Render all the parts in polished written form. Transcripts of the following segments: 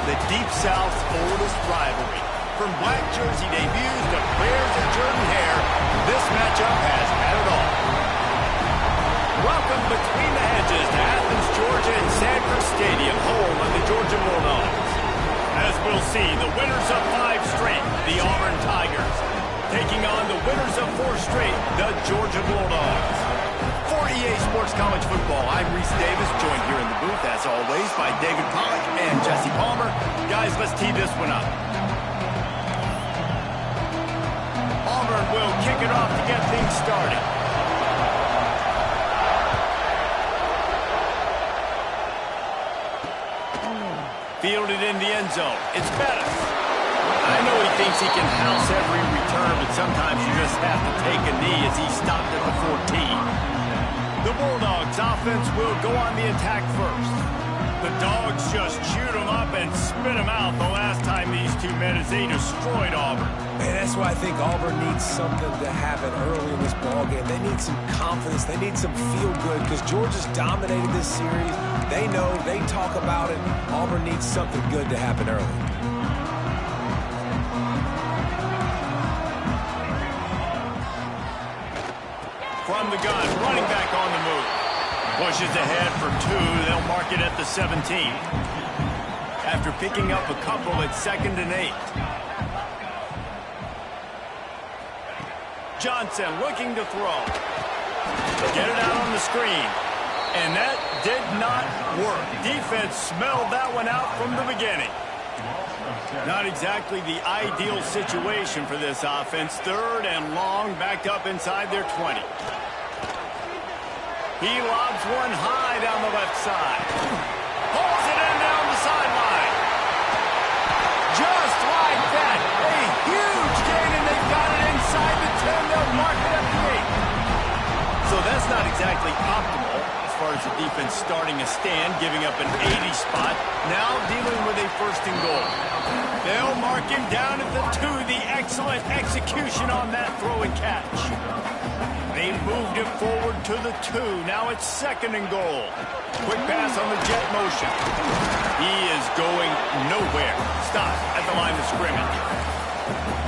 the Deep South's oldest rivalry. From black jersey debuts to players of Jordan hair, this matchup has had it all. Welcome between the hedges to Athens, Georgia and Sanford Stadium, home of the Georgia Bulldogs. As we'll see, the winners of 5 straight, the Auburn Tigers, taking on the winners of 4 straight, the Georgia Bulldogs. For EA Sports College Football, I'm Reese Davis, joined here in the booth, as always, by David Pollack and Jesse Palmer. Guys, let's tee this one up. Auburn will kick it off to get things started. Fielded in the end zone. It's Bettis. I know he thinks he can house every return, but sometimes you just have to take a knee as he stopped at the 14. The Bulldogs offense will go on the attack first. The Dogs just chewed him up and spit him out the last time these two met as they destroyed Auburn. And that's why I think Auburn needs something to happen early in this ballgame. They need some confidence. They need some feel-good because Georgia's dominated this series. They know, they talk about it. Auburn needs something good to happen early. From the gun, running back on the move. Pushes ahead for 2. They'll mark it at the 17. After picking up a couple at 2nd and 8. Johnson looking to throw. Get it out on the screen. And that did not work. Defense smelled that one out from the beginning. Not exactly the ideal situation for this offense. 3rd and long, backed up inside their 20. He lobs one high down the left side. Pulls it in down the sideline. Just like that. A huge gain, and they've got it inside the 10. They'll mark it at the 8. So that's not exactly optimal as far as the defense starting a stand, giving up an 80 spot. Now dealing with a 1st and goal. They'll mark him down at the 2. The excellent execution on that throw and catch. They moved it forward to the 2. Now it's 2nd and goal. Quick pass on the jet motion. He is going nowhere. Stop at the line of scrimmage.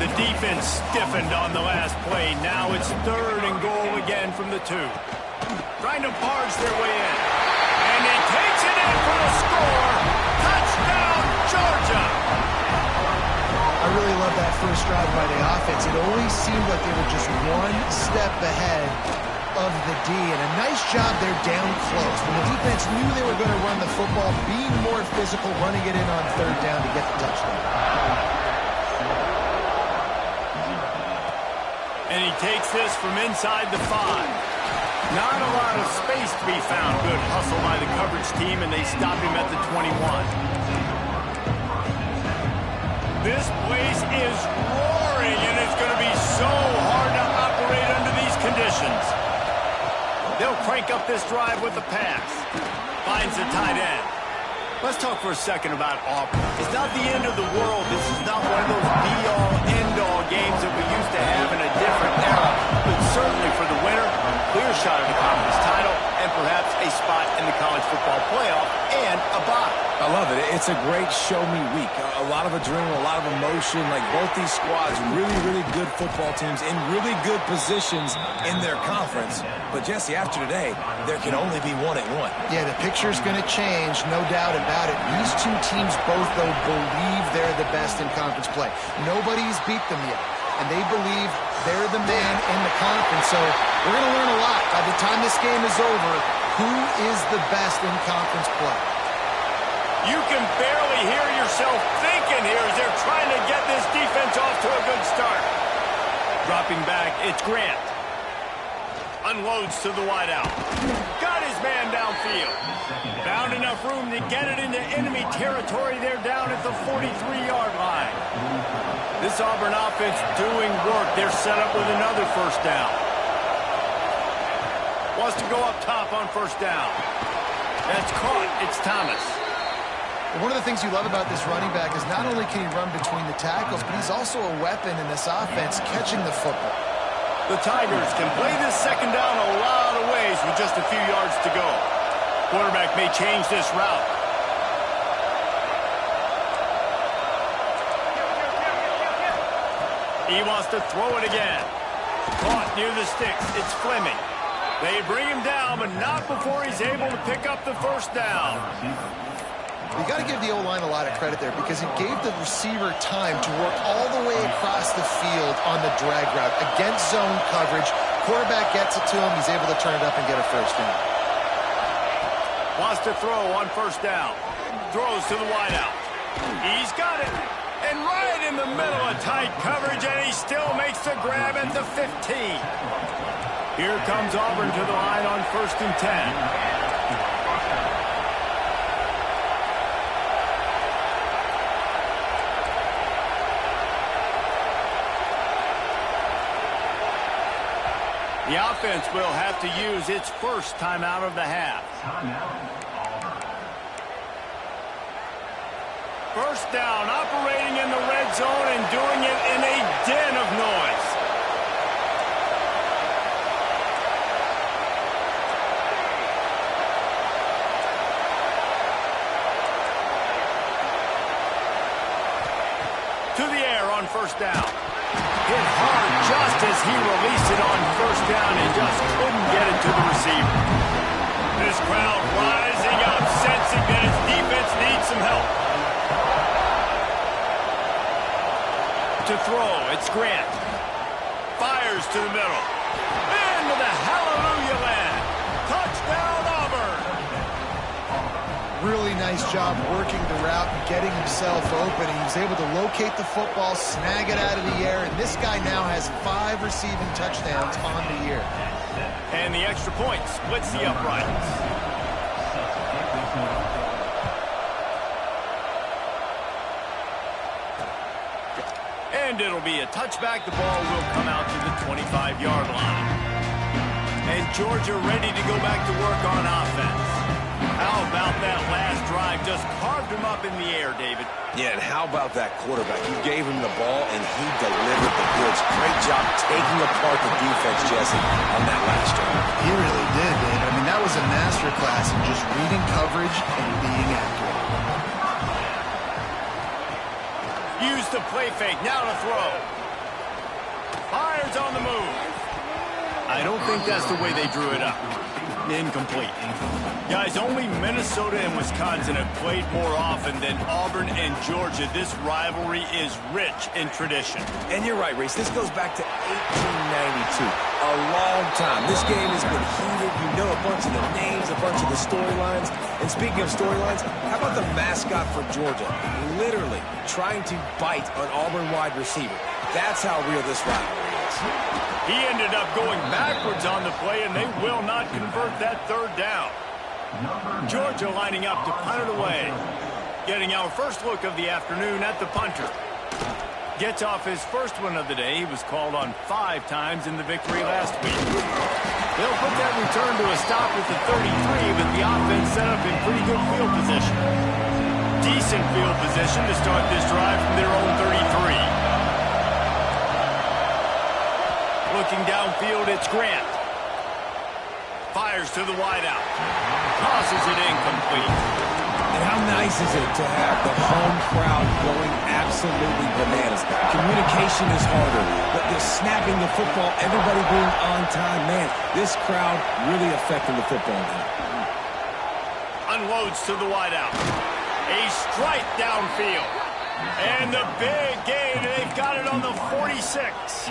The defense stiffened on the last play. Now it's 3rd and goal again from the 2. Trying to barge their way in. And he takes it in for the score. Touchdown, Georgia! I really love that first drive by the offense. It always seemed like they were just one step ahead of the D, and a nice job there down close. When the defense knew they were going to run the football, being more physical, running it in on 3rd down to get the touchdown. And he takes this from inside the 5. Not a lot of space to be found. Good hustle by the coverage team, and they stop him at the 21. This place is roaring, and it's going to be so hard to operate under these conditions. They'll crank up this drive with a pass. Finds the tight end. Let's talk for a second about Auburn. It's not the end of the world. This is not one of those be-all, end-all games that we used to have in a different era. But certainly for the winner, clear shot at the conference title and perhaps a spot in the college football playoff and a bye. I love it. It's a great show-me week. A lot of adrenaline, a lot of emotion. Like both these squads, really, really good football teams in really good positions in their conference. But, Jesse, after today, there can only be 1-1. Yeah, the picture's going to change, no doubt about it. These two teams both, though, believe they're the best in conference play. Nobody's beat them yet, and they believe they're the man in the conference. So we're going to learn a lot. By the time this game is over, who is the best in conference play? You can barely hear yourself thinking here as they're trying to get this defense off to a good start. Dropping back, it's Grant. Unloads to the wideout. Got his man downfield. Found enough room to get it into enemy territory. They're down at the 43-yard line. This Auburn offense doing work. They're set up with another 1st down. Wants to go up top on 1st down. That's caught. It's Thomas. One of the things you love about this running back is not only can he run between the tackles, but he's also a weapon in this offense catching the football. The Tigers can play this 2nd down a lot of ways with just a few yards to go. Quarterback may change this route. He wants to throw it again. Caught near the sticks. It's Fleming. They bring him down, but not before he's able to pick up the first down. You got to give the O-line a lot of credit there because it gave the receiver time to work all the way across the field on the drag route against zone coverage. Quarterback gets it to him. He's able to turn it up and get a first down. Wants to throw on first down. Throws to the wideout. He's got it. And right in the middle of tight coverage, and he still makes the grab at the 15. Here comes Auburn to the line on 1st and 10. The offense will have to use its first timeout of the half. First down, operating in the red zone and doing it in a den of noise. To the air on first down. Hit hard just as he released it on first down and just couldn't get it to the receiver. This crowd rising up, sensing that its defense needs some help. To throw, it's Grant. Fires to the middle. Into the hallelujah land. Touchdown, Auburn. Really nice job working the route and getting himself open. He was able to locate the football, snag it out of the air, and this guy now has 5 receiving touchdowns on the year. And the extra point splits the uprights. And it'll be a touchback. The ball will come out to the 25-yard line. And Georgia ready to go back to work on offense. How about that last drive? Just carved him up in the air, David. Yeah, and how about that quarterback? You gave him the ball, and he delivered the goods. Great job taking apart the defense, Jesse, on that last drive. He really did, David. I mean, that was a masterclass in just reading coverage and being accurate. Use the play fake. Now to throw. Fires on the move. I don't think that's the way they drew it up. Incomplete. Guys, only Minnesota and Wisconsin have played more often than Auburn and Georgia. This rivalry is rich in tradition. And you're right, Reese. This goes back to 1892. A long time. This game has been heated. You know a bunch of the names, a bunch of the storylines. And speaking of storylines, how about the mascot for Georgia? Literally trying to bite an Auburn wide receiver. That's how real this rivalry is. He ended up going backwards on the play, and they will not convert that third down. Georgia lining up to punt it away. Getting our first look of the afternoon at the punter. Gets off his first one of the day. He was called on 5 times in the victory last week. They'll put that return to a stop at the 33, but the offense set up in pretty good field position. Decent field position to start this drive from their own 33. Looking downfield, it's Grant. Fires to the wideout. Tosses it incomplete. And how nice is it to have the home crowd going absolutely bananas? Communication is harder, but the snapping the football, everybody being on time, man, this crowd really affecting the football game. Unloads to the wideout. A strike downfield. And the big gain, they've got it on the 46.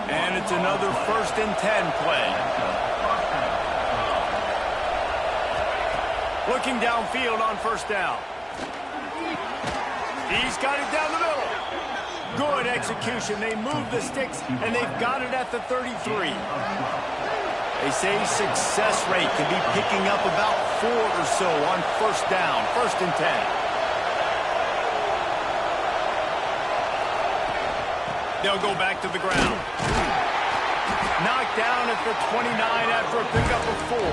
And it's another 1st and 10 play. Looking downfield on first down. He's got it down the middle. Good execution. They move the sticks, and they've got it at the 33. They say success rate can be picking up about 4 or so on first down, 1st and 10. They'll go back to the ground. Knocked down at the 29 after a pickup of 4.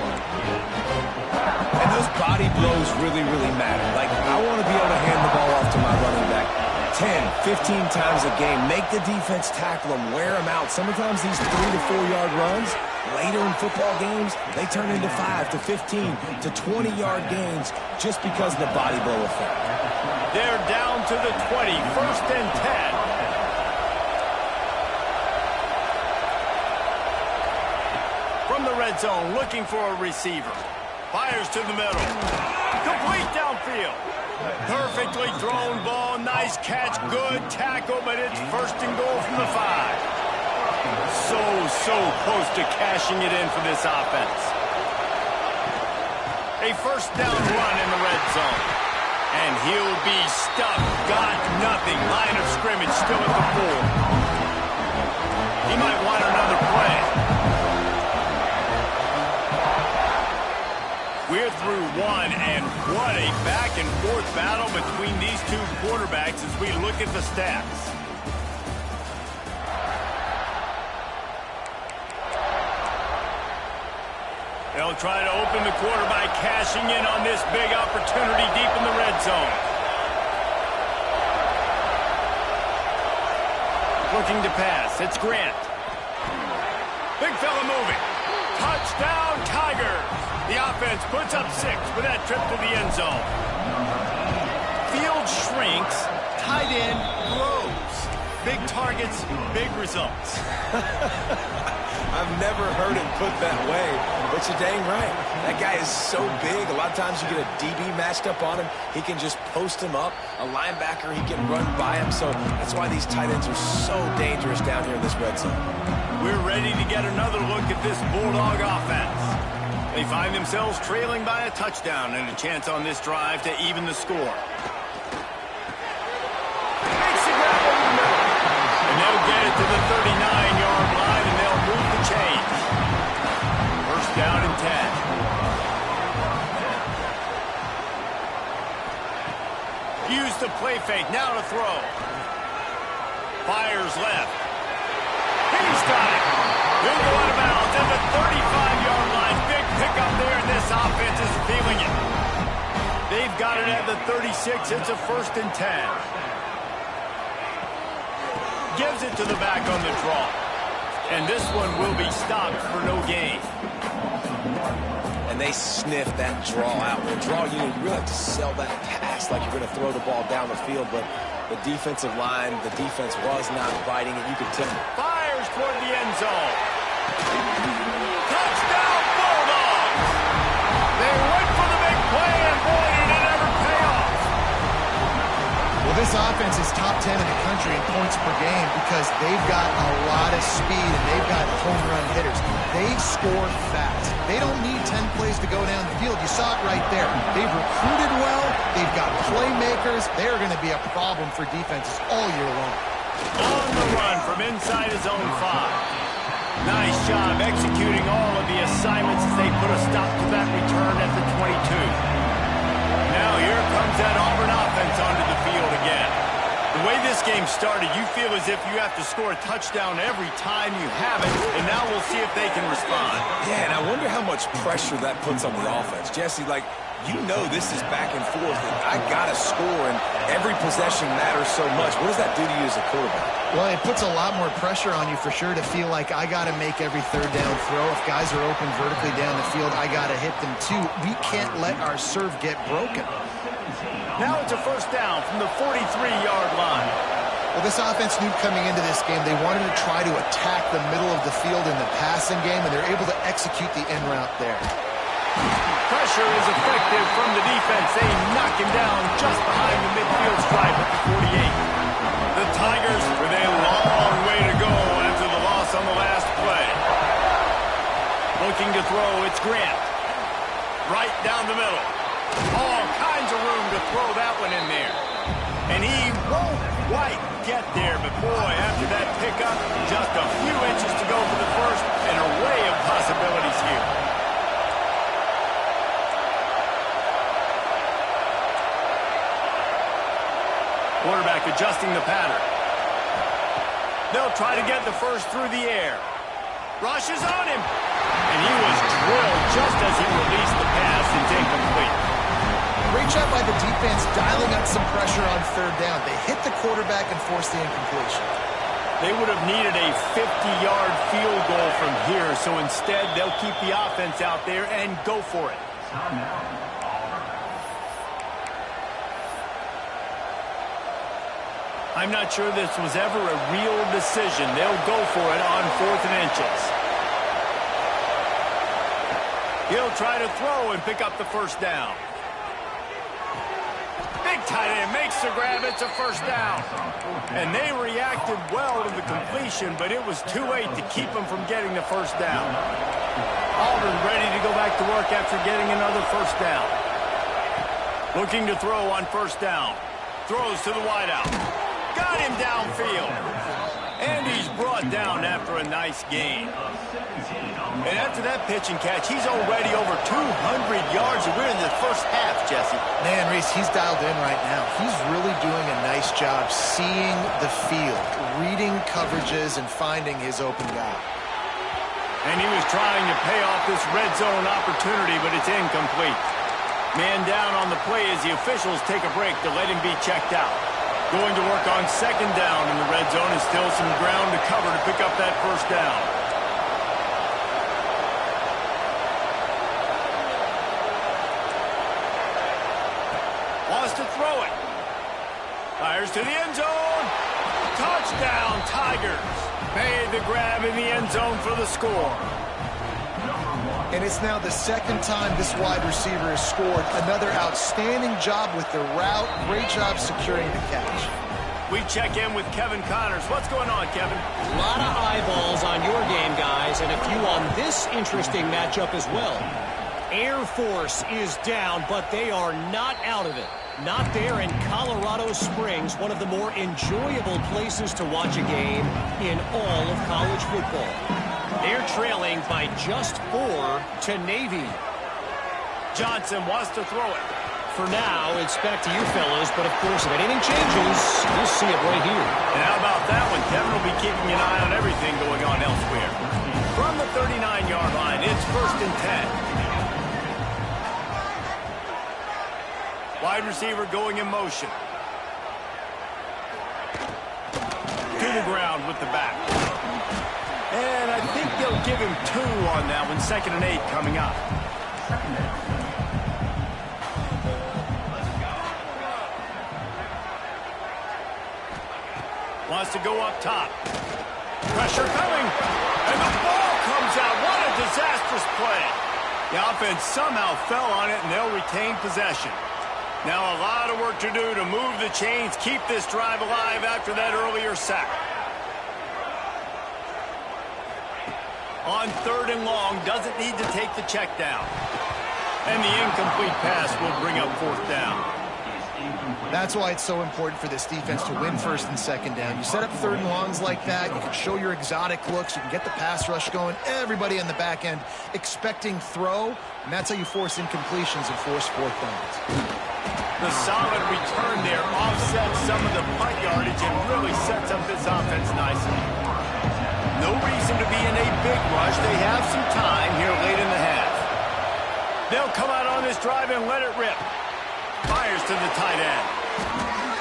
And those body blows really, really matter. Like, I want to be able to hand the ball off to my running back 10, 15 times a game. Make the defense tackle them, wear them out. Sometimes these 3 to 4 yard runs, later in football games, they turn into 5 to 15 to 20 yard gains just because of the body blow effect. They're down to the 20, 1st and 10. From the red zone, looking for a receiver. Fires to the middle. Complete downfield. Perfectly thrown ball. Nice catch. Good tackle, but it's first and goal from the 5. So close to cashing it in for this offense. A first down run in the red zone. And he'll be stuck. Got nothing. Line of scrimmage still at the 4. He might want another play. We're through one, and what a back-and-forth battle between these two quarterbacks as we look at the stats. They'll try to open the quarter by cashing in on this big opportunity deep in the red zone. Looking to pass. It's Grant. Big fella moving. Touchdown, Tigers. The offense puts up 6 with that trip to the end zone. Field shrinks. Tight end grows. Big targets, big results. I've never heard it put that way, but you're dang right. That guy is so big. A lot of times you get a DB matched up on him. He can just post him up. A linebacker, he can run by him. So that's why these tight ends are so dangerous down here in this red zone. We're ready to get another look at this Bulldog offense. They find themselves trailing by a touchdown and a chance on this drive to even the score. Makes the grab over the middle. And they'll get it to the 39-yard line, and they'll move the chains. First down and 10. Use the play fake. Now to throw. Fires left. He's got it. He'll go out of bounds at the 35-yard line. Big pickup there, and this offense is feeling it. They've got it at the 36. It's a first and 10. Gives it to the back on the draw. And this one will be stopped for no gain. And they sniff that draw out. With a draw, you really have to sell that pass like you're going to throw the ball down the field, but the defensive line, the defense was not biting it. You could tell. Fires toward the end zone. Touchdown, Bulldogs! They went for the big play, and boy, did it ever pay off. Well, this offense is top 10 in the country in points per game because they've got a lot of speed and they've got home run hitters. They score fast. They don't need 10 plays to go down the field. You saw it right there. They've recruited well. They've got playmakers. They're going to be a problem for defenses all year long. On the run from inside his own 5. Nice job executing all of the assignments as they put a stop to that return at the 22. Now here comes that Auburn offense onto the field again. The way this game started, you feel as if you have to score a touchdown every time you have it, and now we'll see if they can respond. Yeah, and I wonder how much pressure that puts on the offense. Jesse, like, you know this is back and forth, and I got to score, and every possession matters so much. What does that do to you as a quarterback? Well, it puts a lot more pressure on you for sure to feel like I got to make every third down throw. If guys are open vertically down the field, I got to hit them too. We can't let our serve get broken. Now it's a first down from the 43-yard line. Well, this offense knew coming into this game they wanted to try to attack the middle of the field in the passing game, and they're able to execute the end route there. Pressure is effective from the defense. They knock him down just behind the midfield stripe at the 48. The Tigers with a long way to go after the loss on the last play. Looking to throw, it's Grant. Right down the middle. All kinds of room to throw that one in there. And he won't quite get there, but boy, after that pickup, just a few inches to go for the first, an array of possibilities here. Quarterback adjusting the pattern. They'll try to get the first through the air. Rushes on him. And he was drilled just as he released the pass. It's incomplete. Great job by the defense dialing up some pressure on third down. They hit the quarterback and forced the incompletion. They would have needed a 50-yard field goal from here, so instead they'll keep the offense out there and go for it. I'm not sure this was ever a real decision. They'll go for it on 4th and inches. He'll try to throw and pick up the first down. Big tight end makes the grab. It's a first down. And they reacted well to the completion, but it was too late to keep them from getting the first down. Auburn ready to go back to work after getting another first down. Looking to throw on first down. Throws to the wideout. Got him downfield. And he's brought down after a nice gain. And after that pitch and catch, he's already over 200 yards, and we're in the first half, Jesse. Man, Reese, he's dialed in right now. He's really doing a nice job seeing the field, reading coverages, and finding his open guy. And he was trying to pay off this red zone opportunity, but it's incomplete. Man down on the play as the officials take a break to let him be checked out. Going to work on second down in the red zone, and still some ground to cover to pick up that first down. Wants to throw it. Fires to the end zone. Touchdown, Tigers. Made the grab in the end zone for the score. And it's now the second time this wide receiver has scored. Another outstanding job with the route. Great job securing the catch. We check in with Kevin Connors. What's going on, Kevin? A lot of eyeballs on your game, guys, and a few on this interesting matchup as well. Air Force is down, but they are not out of it. Not there in Colorado Springs, one of the more enjoyable places to watch a game in all of college football. They're trailing by just 4 to Navy. Johnson wants to throw it. For now, it's back to you fellas, but of course, if anything changes, you'll see it right here. And how about that one? Kevin will be keeping an eye on everything going on elsewhere. From the 39-yard line, it's 1st and 10. Wide receiver going in motion. To the ground with the back. And I think they'll give him 2 on that one. 2nd and 8 coming up. Wants to go up top. Pressure coming. And the ball comes out. What a disastrous play. The offense somehow fell on it, and they'll retain possession. Now a lot of work to do to move the chains, keep this drive alive after that earlier sack. On 3rd and long, doesn't need to take the check down. And the incomplete pass will bring up 4th down. That's why it's so important for this defense to win 1st and 2nd down. You set up 3rd and longs like that, you can show your exotic looks, you can get the pass rush going, everybody on the back end expecting throw, and that's how you force incompletions and force 4th downs. The solid return there offsets some of the punt yardage and really sets up this offense nicely. No reason to be in a big rush. They have some time here late in the half. They'll come out on this drive and let it rip. Fires to the tight end.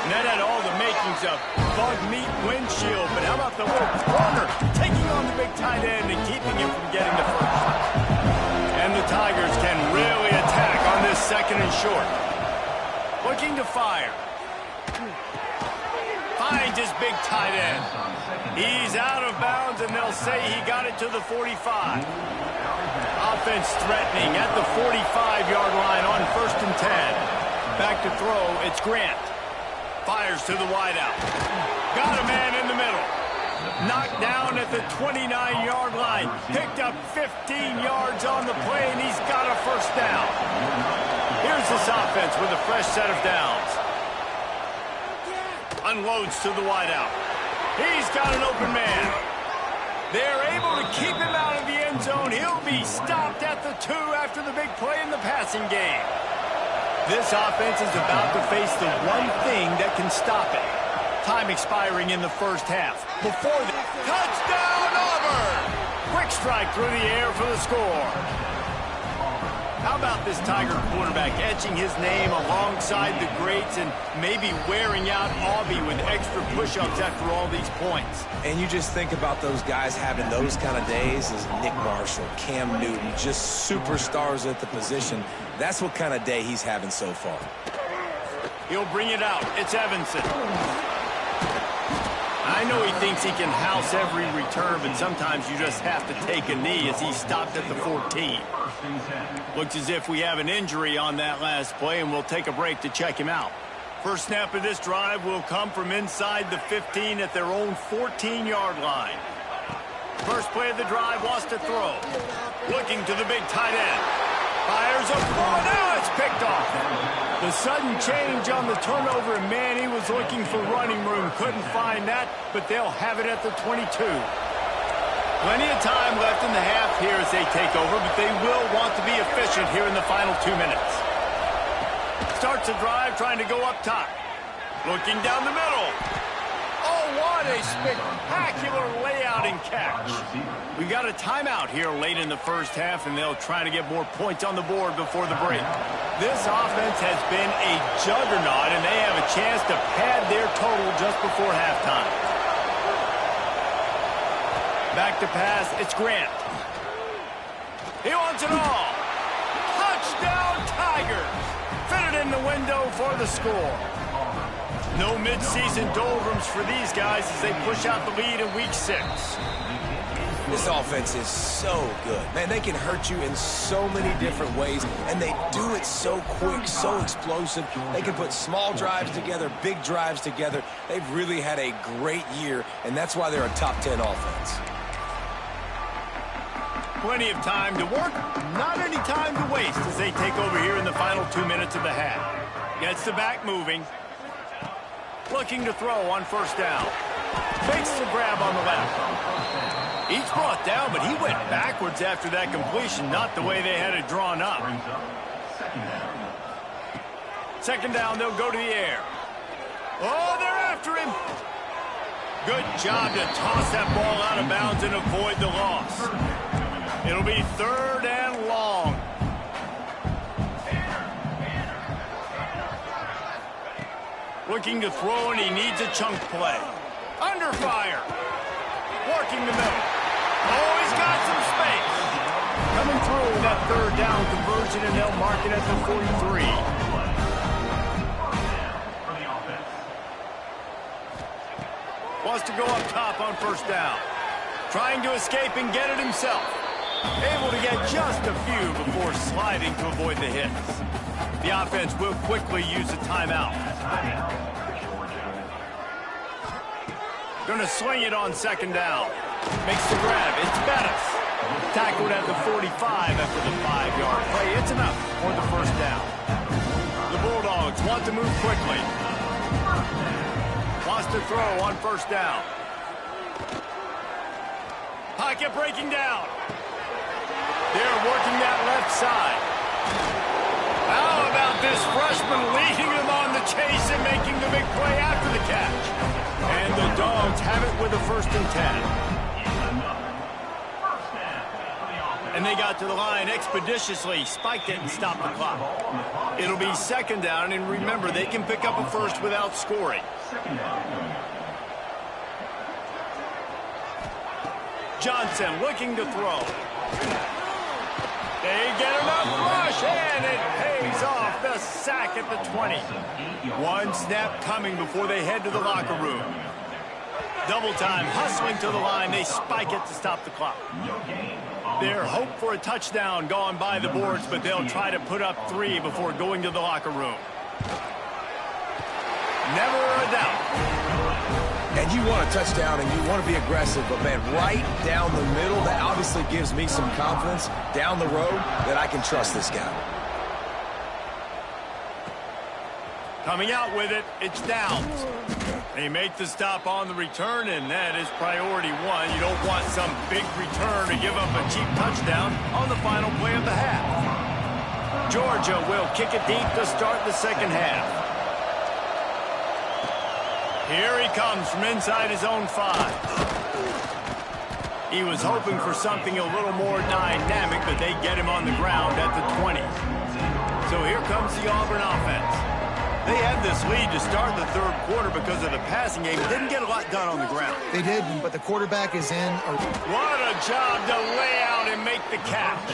And that had all the makings of bug meat windshield. But how about the little corner taking on the big tight end and keeping him from getting the first? And the Tigers can really attack on this 2nd and short. Looking to fire. Finds his big tight end. He's out of bounds, and they'll say he got it to the 45. Offense threatening at the 45-yard line on 1st and 10. Back to throw, it's Grant. Fires to the wideout. Got a man in the middle. Knocked down at the 29-yard line. Picked up 15 yards on the play, and he's got a first down. Here's this offense with a fresh set of downs. Unloads to the wideout. He's got an open man. They're able to keep him out of the end zone. He'll be stopped at the 2 after the big play in the passing game. This offense is about to face the one thing that can stop it. Time expiring in the first half. Before the touchdown, Auburn! Quick strike through the air for the score. How about this Tiger quarterback etching his name alongside the greats and maybe wearing out Aubie with extra push-ups after all these points? And you just think about those guys having those kind of days as Nick Marshall, Cam Newton, just superstars at the position. That's what kind of day he's having so far. He'll bring it out. It's Evanson. I know he thinks he can house every return, but sometimes you just have to take a knee as he stopped at the 14. Looks as if we have an injury on that last play, and we'll take a break to check him out. First snap of this drive will come from inside the 15 at their own 14-yard line. First play of the drive wants to throw. Looking to the big tight end. Fires a ball. Now it's picked off. The sudden change on the turnover, and man, he was looking for running room. Couldn't find that, but they'll have it at the 22. Plenty of time left in the half here as they take over, but they will want to be efficient here in the final 2 minutes. Starts the drive trying to go up top. Looking down the middle. Oh, what a spectacular layout and catch. We got a timeout here late in the first half, and they'll try to get more points on the board before the break. This offense has been a juggernaut, and they have a chance to pad their total just before halftime. Back to pass, it's Grant. He wants it all. Touchdown, Tigers. Fitted in the window for the score. No midseason doldrums for these guys as they push out the lead in week 6. This offense is so good. Man, they can hurt you in so many different ways, and they do it so quick, so explosive. They can put small drives together, big drives together. They've really had a great year, and that's why they're a top 10 offense. Plenty of time to work, not any time to waste as they take over here in the final 2 minutes of the half. Gets the back moving. Looking to throw on first down. Fakes the grab on the left. He's brought down, but he went backwards after that completion, not the way they had it drawn up. Second down, they'll go to the air. Oh, they're after him. Good job to toss that ball out of bounds and avoid the loss. It'll be 3rd and long. Looking to throw, and he needs a chunk play. Under fire. Working the middle. Oh, he's got some space. Coming through that 3rd down conversion, and they'll mark it at the 43. Wants to go up top on first down. Trying to escape and get it himself. Able to get just a few before sliding to avoid the hits. The offense will quickly use a timeout. Going to swing it on second down. Makes the grab. It's Bettis. Tackled at the 45 after the 5-yard play. It's enough for the first down. The Bulldogs want to move quickly. Wants to throw on first down. Pocket breaking down. They're working that left side. How about this freshman leading them on the chase and making the big play after the catch? And the Dogs have it with a 1st and 10. And they got to the line expeditiously, spiked it and stopped the clock. It'll be 2nd down, and remember, they can pick up a first without scoring. Johnson looking to throw. They get enough rush, and it pays off. The sack at the 20. One snap coming before they head to the locker room. Double time, hustling to the line. They spike it to stop the clock. Their hope for a touchdown gone by the boards, but they'll try to put up 3 before going to the locker room. Never a doubt. And you want a touchdown and you want to be aggressive, but man, right down the middle, that obviously gives me some confidence down the road that I can trust this guy. Coming out with it, it's Downs. They make the stop on the return, and that is priority 1. You don't want some big return to give up a cheap touchdown on the final play of the half. Georgia will kick it deep to start the second half. Here he comes from inside his own 5. He was hoping for something a little more dynamic, but they get him on the ground at the 20. So here comes the Auburn offense. They had this lead to start the 3rd quarter because of the passing game. Didn't get a lot done on the ground. They did, but the quarterback is in. What a job to lay out and make the catch.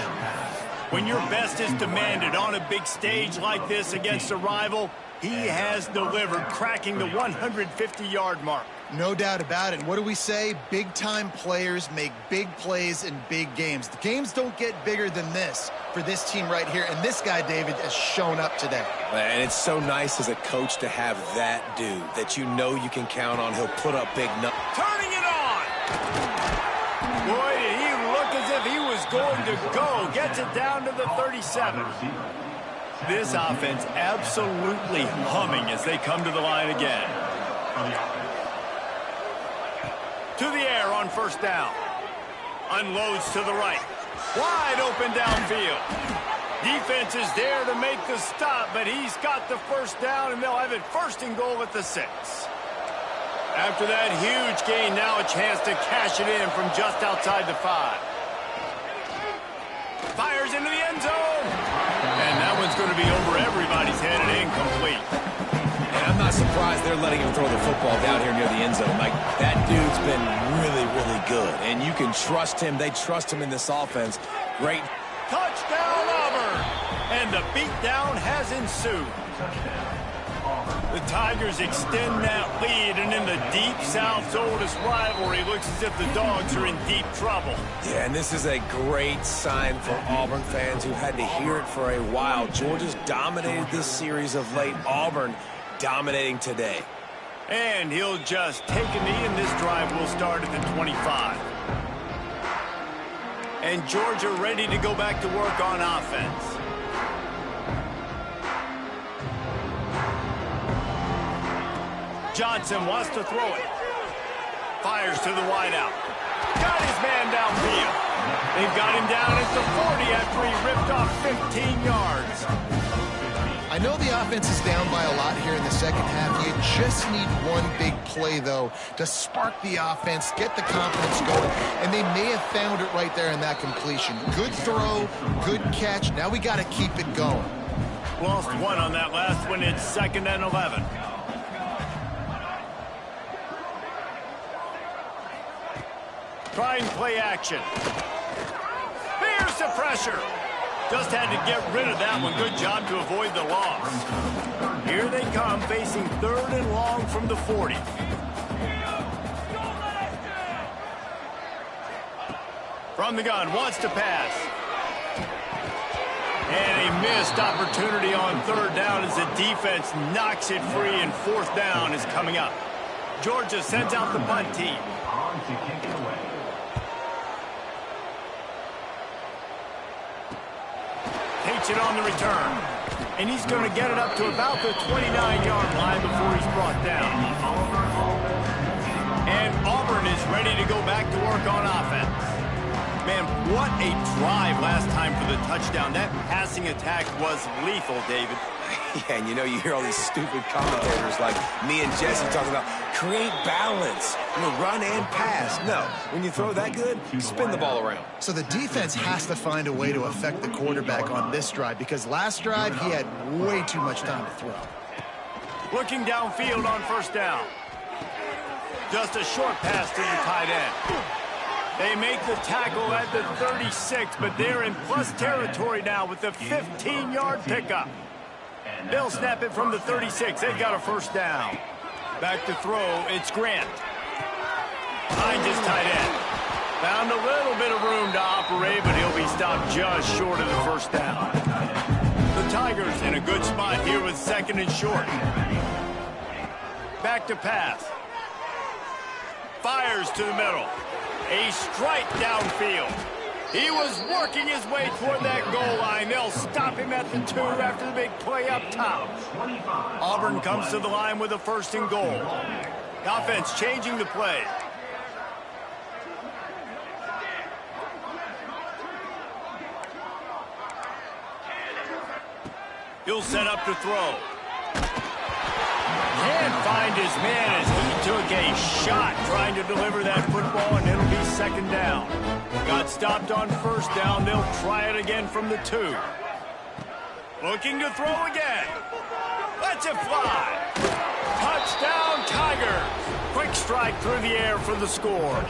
When your best is demanded on a big stage like this against a rival, He has delivered, cracking the 150-yard mark. No doubt about it. And what do we say? Big-time players make big plays in big games. The games don't get bigger than this for this team right here. And this guy, David, has shown up today. And it's so nice as a coach to have that dude that you know you can count on. He'll put up big numbers. Turning it on! Boy, did he look as if he was going to go. Gets it down to the 37. This offense absolutely humming as they come to the line again. To the air on first down. Unloads to the right. Wide open downfield. Defense is there to make the stop, but he's got the first down, and they'll have it first and goal at the 6. After that huge gain, now a chance to cash it in from just outside the 5. Fires into the end zone. And that one's going to be over everybody's head and incomplete. And I'm not surprised they're letting him throw the football down here near the end zone. Like, that dude's been really, really good. And you can trust him. They trust him in this offense. Great. Touchdown, Auburn! And the beatdown has ensued. The Tigers extend that lead, and in the Deep South's oldest rivalry, looks as if the Dogs are in deep trouble. Yeah, and this is a great sign for Auburn fans who had to hear it for a while. Georgia's dominated this series of late. Auburn dominating today. And he'll just take a knee, and this drive will start at the 25. And Georgia ready to go back to work on offense. Johnson wants to throw it. Fires to the wideout. Got his man downfield. They've got him down at the 40 after he ripped off 15 yards. I know the offense is down by a lot here in the second half. You just need one big play, though, to spark the offense, get the confidence going, and they may have found it right there in that completion. Good throw, good catch. Now we got to keep it going. Lost one on that last one. It's 2nd and 11. Trying play action. There's the pressure. Just had to get rid of that one. Good job to avoid the loss. Here they come, facing 3rd and long from the 40. From the gun, wants to pass. And a missed opportunity on 3rd down as the defense knocks it free, and 4th down is coming up. Georgia sends out the punt team. Takes it on the return. And he's going to get it up to about the 29-yard line before he's brought down. And Auburn is ready to go back to work on offense. Man, what a drive last time for the touchdown. That passing attack was lethal, David. Yeah, and you know, you hear all these stupid commentators like me and Jesse talking about create balance, run and pass. No, when you throw that good, spin the ball around. So the defense has to find a way to affect the quarterback on this drive, because last drive he had way too much time to throw. Looking downfield on 1st down. Just a short pass to the tight end. They make the tackle at the 36, but they're in plus territory now with the 15-yard pickup. They'll snap it from the 36. They've got a 1st down. Back to throw, it's Grant. Finds his tight end. Found a little bit of room to operate, but he'll be stopped just short of the 1st down. The Tigers in a good spot here with 2nd and short. Back to pass. Fires to the middle. A strike downfield. He was working his way toward that goal line. They'll stop him at the 2 after the big play up top. Auburn comes to the line with a 1st and goal. Offense changing the play. He'll set up to throw. Can't find his man as he took a shot trying to deliver that football, and it'll be 2nd down. Got stopped on 1st down. They'll try it again from the 2. Looking to throw again. Lets it fly. Touchdown, Tigers. Quick strike through the air for the score.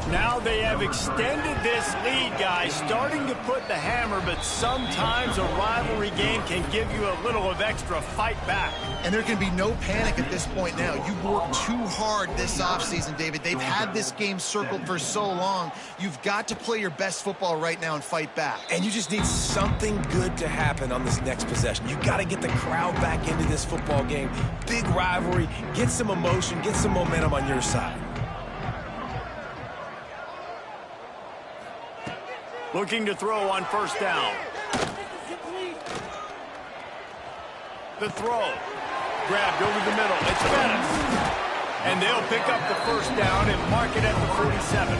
Now they have extended this lead, guys, starting to put the hammer, but sometimes a rivalry game can give you a little of extra fight back. And there can be no panic at this point now. You worked too hard this offseason, David. They've had this game circled for so long. You've got to play your best football right now and fight back. And you just need something good to happen on this next possession. You got to get the crowd back into this football game. Big rivalry, get some emotion, get some momentum on your side. Looking to throw on first down. The throw. Grabbed over the middle. It's Bettis. And they'll pick up the first down and mark it at the 47.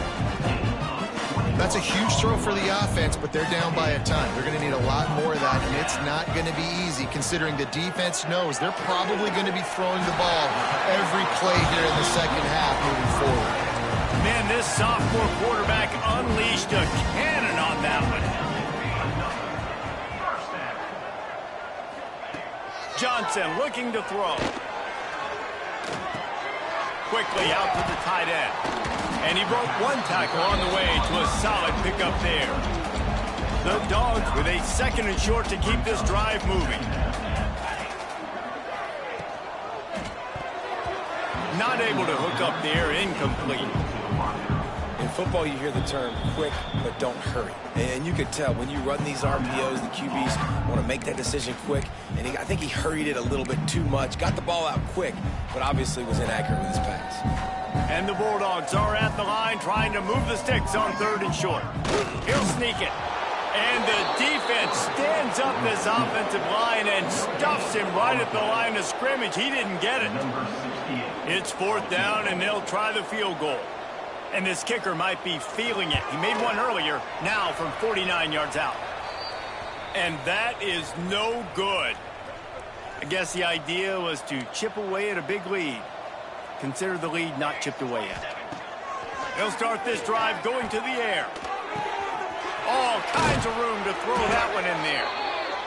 That's a huge throw for the offense, but they're down by a ton. They're going to need a lot more of that, and it's not going to be easy considering the defense knows they're probably going to be throwing the ball every play here in the second half moving forward. Man, this sophomore quarterback unleashed a cannon on that one. Johnson looking to throw. Quickly out to the tight end. And he broke one tackle on the way to a solid pickup there. The Dogs with a 2nd and short to keep this drive moving. Not able to hook up there, incomplete. In football, you hear the term quick, but don't hurry. And you could tell when you run these RPOs, the QBs want to make that decision quick. And I think he hurried it a little bit too much. Got the ball out quick, but obviously was inaccurate with his pass. And the Bulldogs are at the line trying to move the sticks on 3rd and short. He'll sneak it. And the defense stands up this offensive line and stuffs him right at the line of scrimmage. He didn't get it. It's 4th down, and they'll try the field goal. And this kicker might be feeling it. He made one earlier, now from 49 yards out. And that is no good. I guess the idea was to chip away at a big lead. Consider the lead not chipped away yet. They'll start this drive going to the air. All kinds of room to throw that one in there.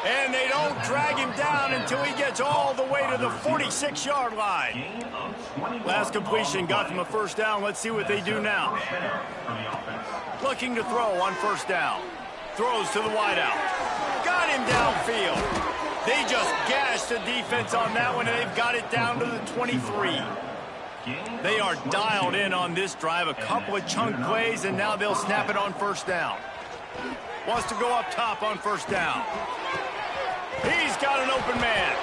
And they don't drag him down until he gets all the way to the 46-yard line. Last completion got them a first down. Let's see what they do now. Looking to throw on first down. Throws to the wideout. Got him downfield. They just gashed the defense on that one, and they've got it down to the 23. They are dialed in on this drive. A couple of chunk plays, and now they'll snap it on first down. Wants to go up top on first down. He's got an open man.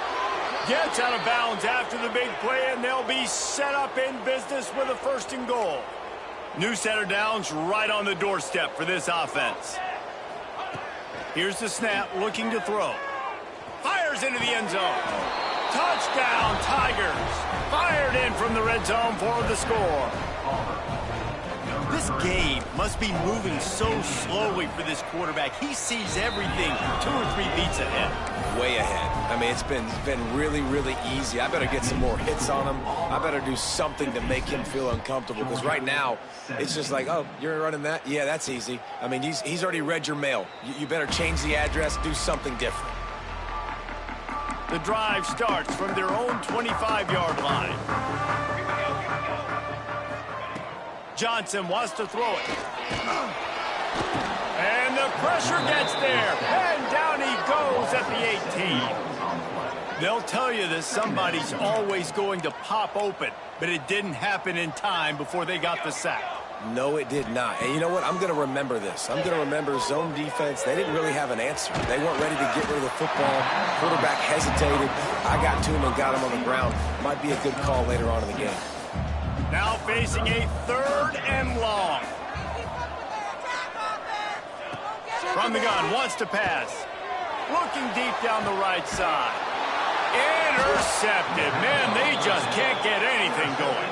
Gets out of bounds after the big play, and they'll be set up in business with a 1st and goal. New set of downs right on the doorstep for this offense. Here's the snap, looking to throw. Fires into the end zone. Touchdown, Tigers. Fired in from the red zone for the score. This game must be moving so slowly for this quarterback. He sees everything 2 or 3 beats ahead. Way ahead. I mean, it's been really, really easy. I better get some more hits on him. I better do something to make him feel uncomfortable, because right now it's just like, oh, you're running that? Yeah, that's easy. I mean, he's already read your mail. You better change the address, do something different. The drive starts from their own 25-yard line. Johnson wants to throw it. And the pressure gets there. And down he goes at the 18. They'll tell you that somebody's always going to pop open, but it didn't happen in time before they got the sack. No, it did not. And you know what? I'm going to remember this. I'm going to remember zone defense. They didn't really have an answer. They weren't ready to get rid of the football. Quarterback hesitated. I got to him and got him on the ground. Might be a good call later on in the game. Now facing a 3rd and long. From the gun, wants to pass. Looking deep down the right side. Intercepted. Man, they just can't get anything going.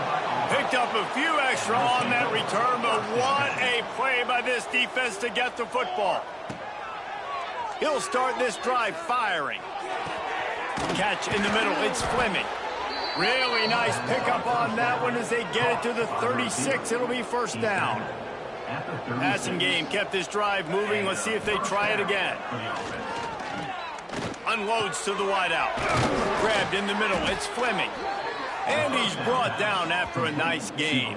Picked up a few extra on that return, but what a play by this defense to get the football. He'll start this drive firing. Catch in the middle, it's Fleming. Really nice pickup on that one as they get it to the 36. It'll be first down. Passing game kept this drive moving. Let's see if they try it again. Unloads to the wideout. Grabbed in the middle, it's Fleming. And he's brought down after a nice gain.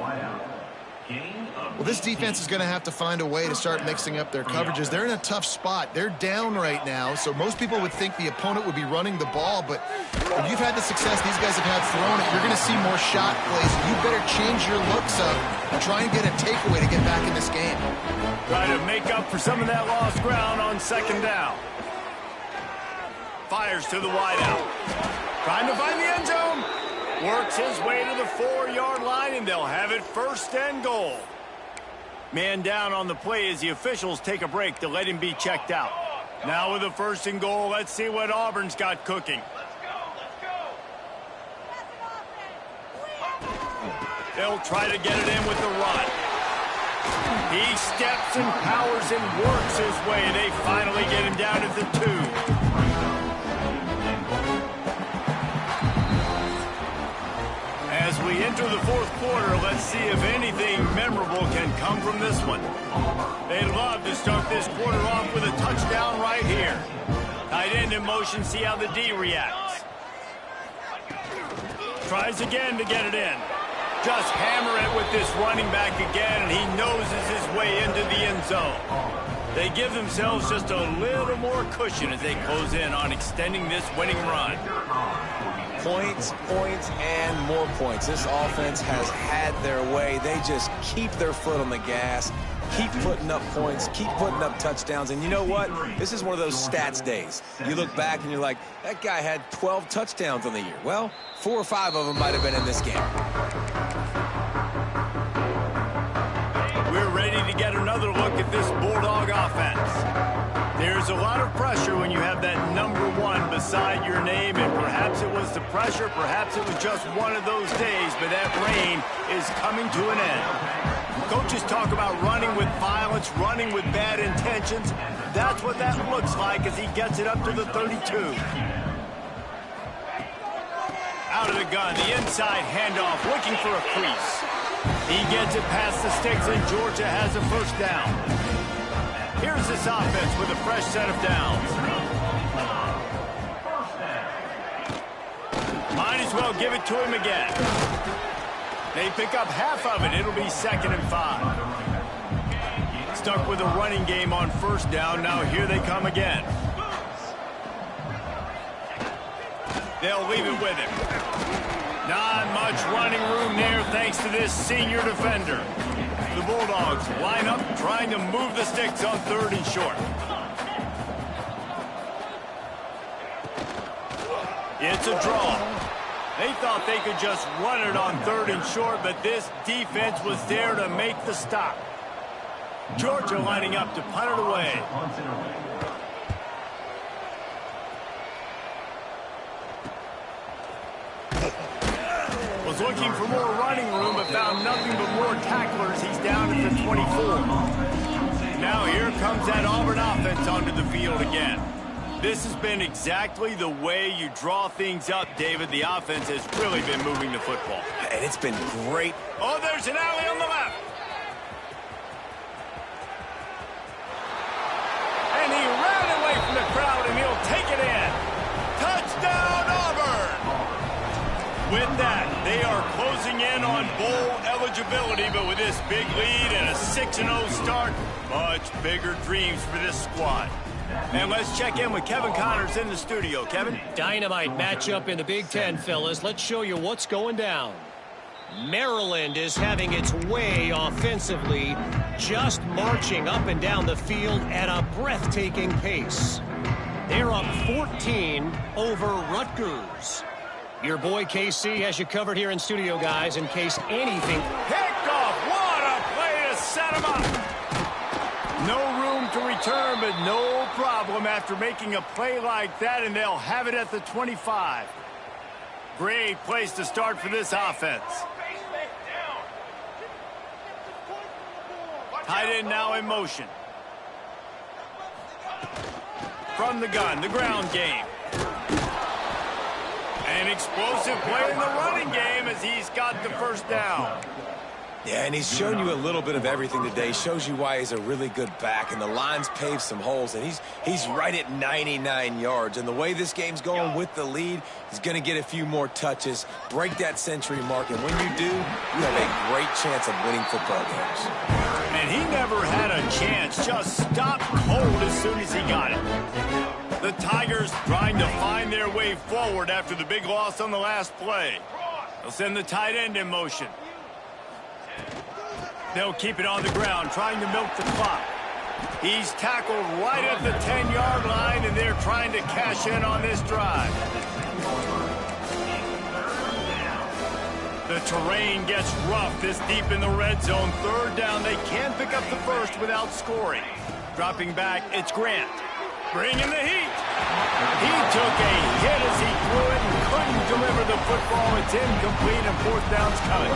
Well, this defense is going to have to find a way to start mixing up their coverages. They're in a tough spot. They're down right now, so most people would think the opponent would be running the ball, but when you've had the success these guys have had throwing it, you're going to see more shot plays. You better change your looks up and try and get a takeaway to get back in this game. Try to make up for some of that lost ground on second down. Fires to the wideout. Trying to find the end zone. Works his way to the 4-yard line, and they'll have it first and goal. Man down on the play as the officials take a break to let him be checked out. Now with the first and goal, let's see what Auburn's got cooking. They'll try to get it in with the run. He steps and powers and works his way. They finally get him down at the 2. As we enter the fourth quarter, let's see if anything memorable can come from this one. They'd love to start this quarter off with a touchdown right here. Tight end in motion, see how the D reacts. Tries again to get it in. Just hammer it with this running back again, and he noses his way into the end zone. They give themselves just a little more cushion as they close in on extending this winning run. Points, points, and more points. This offense has had their way. They just keep their foot on the gas, keep putting up points, keep putting up touchdowns. And you know what? This is one of those stats days. You look back and you're like, that guy had 12 touchdowns on the year. Well, 4 or 5 of them might have been in this game. We're ready to get another look at this Bulldog offense. There's a lot of pressure when you have that number 1 beside your name, and perhaps it was the pressure, perhaps it was just one of those days, but that reign is coming to an end. Coaches talk about running with violence, running with bad intentions. That's what that looks like as he gets it up to the 32. Out of the gun, the inside handoff, looking for a crease. He gets it past the sticks, and Georgia has a first down. Here's this offense with a fresh set of downs. Might as well give it to him again. They pick up half of it. It'll be 2nd and 5. Stuck with a running game on first down. Now here they come again. They'll leave it with him. Not much running room there thanks to this senior defender. The Bulldogs line up trying to move the sticks on 3rd and short. It's a draw. They thought they could just run it on 3rd and short, but this defense was there to make the stop. Georgia lining up to punt it away. Was looking for more running room, but found nothing but more tacklers. He's down at the 24. Now here comes that Auburn offense onto the field again. This has been exactly the way you draw things up, David. The offense has really been moving the football. And it's been great. Oh, there's an alley on the left. And he ran away from the crowd, and he'll take it in. Touchdown, Auburn! With that, they are closing in on bowl eligibility, but with this big lead and a 6-0 start, much bigger dreams for this squad. And let's check in with Kevin Connors in the studio. Kevin? Dynamite matchup in the Big Ten, fellas. Let's show you what's going down. Maryland is having its way offensively, just marching up and down the field at a breathtaking pace. They're up 14 over Rutgers. Your boy KC has you covered here in studio, guys, in case anything. Picked off. What a play to set him up. No room to return, but no problem after making a play like that, and they'll have it at the 25. Great place to start for this offense. Tight end now in motion. From the gun, the ground game. An explosive play in the running game as he's got the first down. Yeah, and he's shown you a little bit of everything today. Shows you why he's a really good back, and the line's paved some holes, and he's right at 99 yards. And the way this game's going with the lead, he's going to get a few more touches, break that century mark, and when you do, you have a great chance of winning football games. And he never had a chance, just stopped cold as soon as he got it. The Tigers trying to find their way forward after the big loss on the last play. They'll send the tight end in motion. They'll keep it on the ground, trying to milk the clock. He's tackled right at the 10-yard line, and they're trying to cash in on this drive. The terrain gets rough this deep in the red zone. Third down, they can't pick up the first without scoring. Dropping back, it's Grant. Bringing the heat. He took a hit as he threw it and couldn't deliver the football. It's incomplete, and fourth down's coming.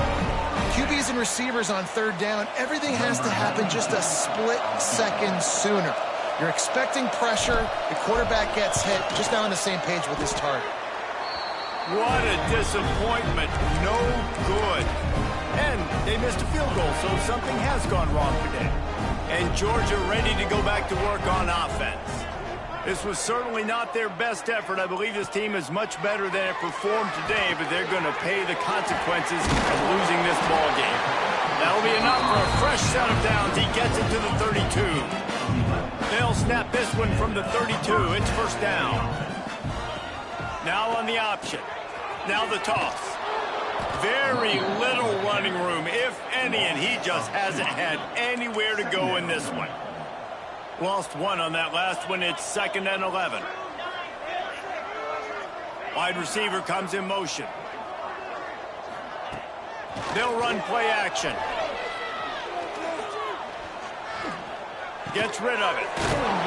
QBs and receivers on third down, everything has to happen just a split second sooner. You're expecting pressure, the quarterback gets hit, just not on the same page with his target. What a disappointment. No good. And they missed a field goal, so something has gone wrong today. And Georgia ready to go back to work on offense. This was certainly not their best effort. I believe this team is much better than it performed today, but they're going to pay the consequences of losing this ball game. That'll be enough for a fresh set of downs. He gets it to the 32. They'll snap this one from the 32. It's first down. Now on the option. Now the toss. Very little running room, if any, and he just hasn't had anywhere to go in this one. Lost one on that last one. It's 2nd and 11. Wide receiver comes in motion. They'll run play action. Gets rid of it.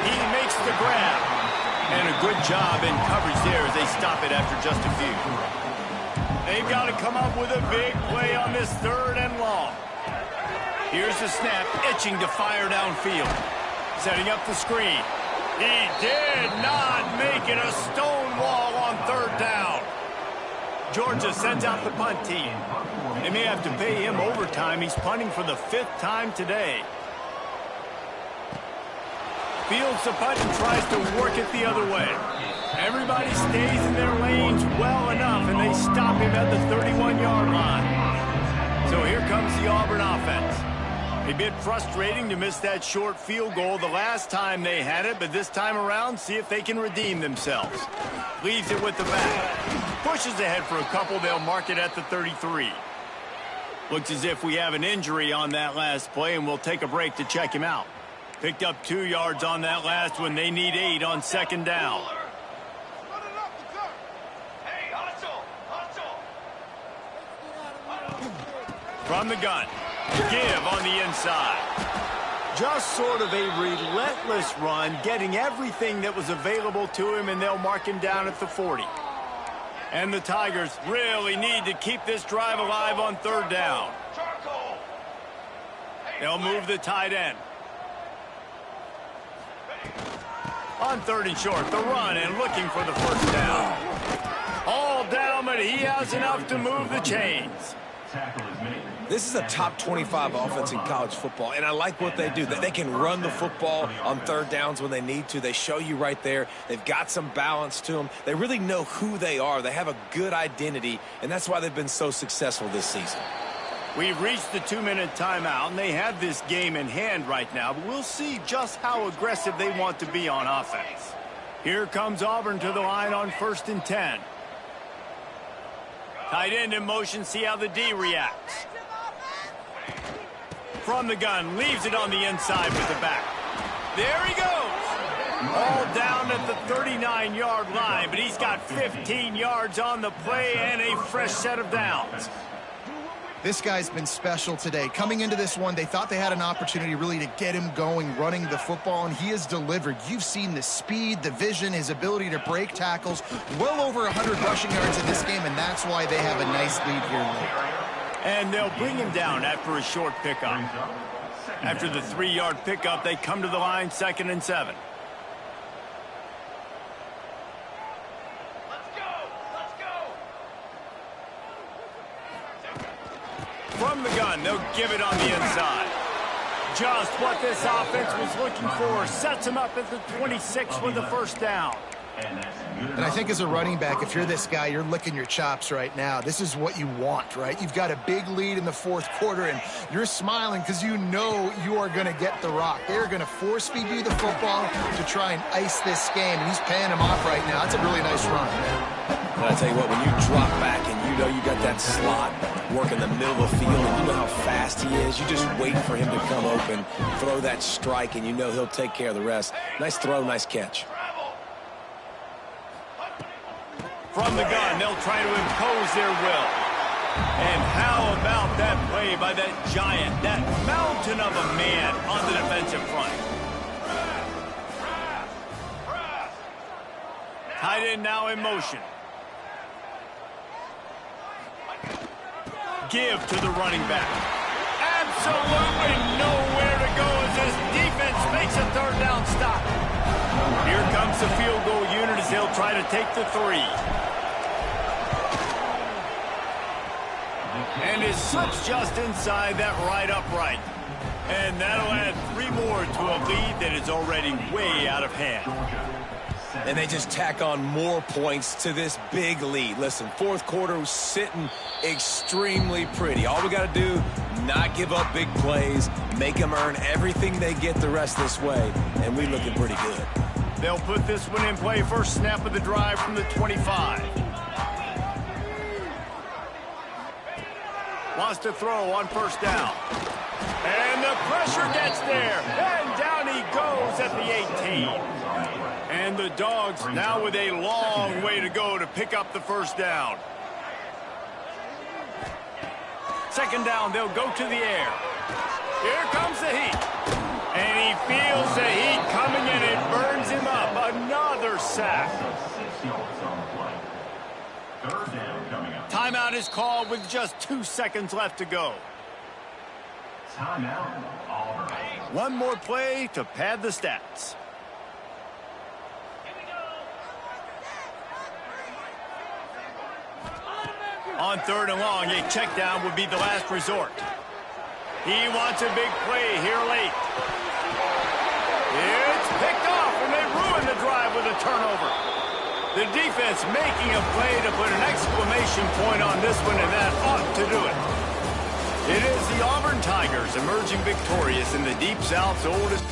He makes the grab. And a good job in coverage there as they stop it after just a few. They've got to come up with a big play on this 3rd and long. Here's the snap, itching to fire downfield. Setting up the screen. He did not make it a stone wall on 3rd down. Georgia sends out the punt team. They may have to pay him overtime. He's punting for the 5th time today. Fields the punt and tries to work it the other way. Everybody stays in their lanes well enough, and they stop him at the 31-yard line. So here comes the Auburn offense. A bit frustrating to miss that short field goal the last time they had it, but this time around, see if they can redeem themselves. Leaves it with the back. Pushes ahead for a couple. They'll mark it at the 33. Looks as if we have an injury on that last play, and we'll take a break to check him out. Picked up 2 yards on that last one. They need 8 on 2nd down. From the gun. Give on the inside. Just sort of a relentless run, getting everything that was available to him, and they'll mark him down at the 40. And the Tigers really need to keep this drive alive on 3rd down. They'll move the tight end. On 3rd and short, the run and looking for the first down. All down, but he has enough to move the chains. This is a top 25 offense in college football, and I like what they do. They can run the football on 3rd downs when they need to. They show you right there. They've got some balance to them. They really know who they are. They have a good identity, and that's why they've been so successful this season. We've reached the 2-minute timeout, and they have this game in hand right now, but we'll see just how aggressive they want to be on offense. Here comes Auburn to the line on 1st and 10. Tight end in motion, see how the D reacts. From the gun, leaves it on the inside with the back. There he goes. All down at the 39-yard line, but he's got 15 yards on the play and a fresh set of downs. This guy's been special today. Coming into this one, they thought they had an opportunity really to get him going, running the football, and he has delivered. You've seen the speed, the vision, his ability to break tackles. Well over 100 rushing yards in this game, and that's why they have a nice lead here late. And they'll bring him down after a short pickup. After the 3-yard pickup, they come to the line 2nd and 7. From the gun, they'll give it on the inside. Just what this offense was looking for. Sets him up at the 26 with the first down. And I think as a running back, if you're this guy, you're licking your chops right now. This is what you want, right? You've got a big lead in the fourth quarter, and you're smiling because you know you are going to get the rock. They're going to force feed you the football to try and ice this game, and he's paying him off right now. That's a really nice run. And I tell you what, when you drop back and you know you got that slot work in the middle of the field and you know how fast he is, you just wait for him to come open, throw that strike, and you know he'll take care of the rest. Nice throw, nice catch. From the gun, they'll try to impose their will. And how about that play by that giant, that mountain of a man on the defensive front? Tight end now in motion. Give to the running back. Absolutely nowhere to go as this defense makes a third down stop. Here comes the field goal unit as they'll try to take the 3. And his foot's just inside that right upright. And that'll add 3 more to a lead that is already way out of hand. And they just tack on more points to this big lead. Listen, fourth quarter was sitting extremely pretty. All we got to do, not give up big plays, make them earn everything they get the rest this way, and we looking pretty good. They'll put this one in play. First snap of the drive from the 25. Wants to throw on first down. And the pressure gets there. And down he goes at the 18. And the Dogs now with a long way to go to pick up the first down. Second down, they'll go to the air. Here comes the heat. And he feels the heat coming and it burns him up. Another sack. Timeout is called with just 2 seconds left to go. Timeout, Auburn. One more play to pad the stats. On third and long, a check down would be the last resort. He wants a big play here late. It's picked off, and they ruin the drive with a turnover. The defense making a play to put an exclamation point on this one, and that ought to do it. It is the Auburn Tigers emerging victorious in the Deep South's oldest...